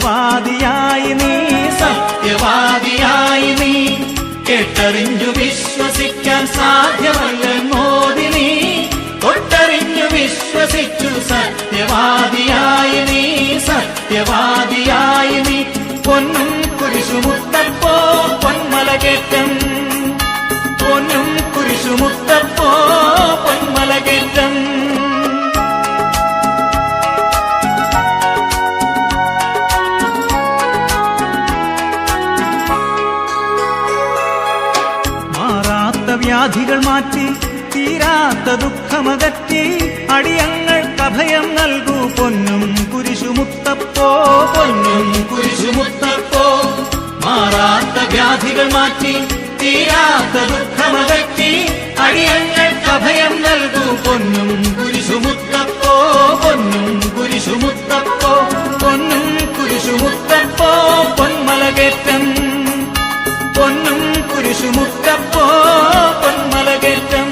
സത്യവാദിയായി നീ, സത്യവാദിയായി നീ. കേട്ടറിഞ്ഞു വിശ്വസിക്കാൻ സാധ്യമല്ലെന്നോതി നീ, തൊട്ടറിഞ്ഞു വിശ്വസിച്ചു സത്യവാദിയായി നീ, സത്യവാദിയായി നീ. പൊന്നും കുരിശുമുത്തപ്പോ പൊന്മലകേറ്റം, പൊന്നും കുരിശുമുത്തപ്പോ പൊന്മലകേറ്റം. മാറാത്ത വ്യാധികൾ മാറ്റി, തീരാത്ത ദുഃഖമകറ്റി, അടിയങ്ങൾക്ക് അഭയം നൽകൂ പൊന്നും കുരിശുമുത്തപ്പോ, പൊന്നും കുരിശുമുത്തപ്പോ. മാറാത്ത വ്യാധികൾ മാറ്റി, തീരാത്ത ദുഃഖമകറ്റി, അടിയങ്ങൾക്ക് അഭയം നൽകൂ പൊന്നും കുരിശുമുത്തപ്പോ, പൊന്നും കുരിശുമുത്തപ്പോ. പൊന്നും കുരിശുമുത്തപ്പോ പൊന്മലകേറ്റം, പൊന്നും കുരിശുമുത്തപ്പോ പൊന്മലകേറ്റം.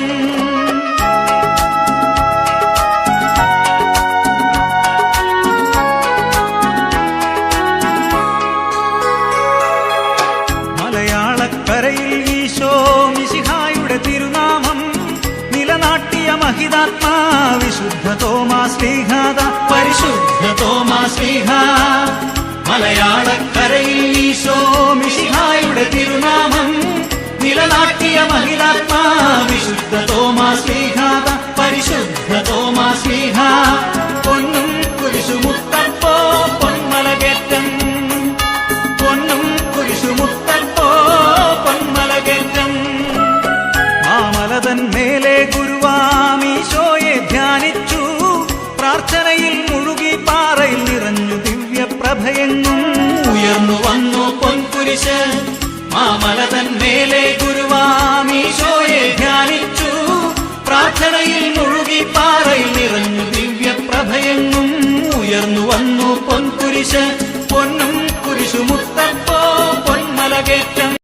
മലയാളക്കരയിൽ ഈശോ മിശിഹായുടെ തിരുനാമം നിലനാട്ടിയ മഹിതാത്മാ വിശുദ്ധ തോമാശ്ലീഹാദ, പരിശുദ്ധ തോമാശ്ലീഹ. മലയാളക്കരയിൽ ഈശോ മിശിഹായുടെ തിരുനാമം നിലനാട്ടിയ മഹിതാത്മാ വിശുദ്ധ തോമാശ്ലീഹാദ, പരിശുദ്ധ തോമാശ്ലീഹ. പൊന്നും കുരിശുമുത്തപ്പോ പൊന്മലകേറ്റം, പൊന്നും കുരിശുമുത്തപ്പോ പൊന്മലകേറ്റം. മാമലതൻ മേലെ ഗുരുവാമീശോയെ ധ്യാനിച്ചു, പ്രാർത്ഥനയിൽ മുഴുകി പാറയിൽ നിറഞ്ഞു ദിവ്യപ്രഭയെങ്ങും ഉയർന്നു വന്നു പൊൻകുരിശ്. മാമലതൻ മേലെ ഗുരുവാമീശോയെ ധ്യാനിച്ചു, പ്രാർത്ഥനയിൽ മുഴുകി പാറയിൽ നിറഞ്ഞു ദിവ്യപ്രഭയെങ്ങും ഉയർന്നു വന്നു പൊൻകുരിശ്. പൊന്നും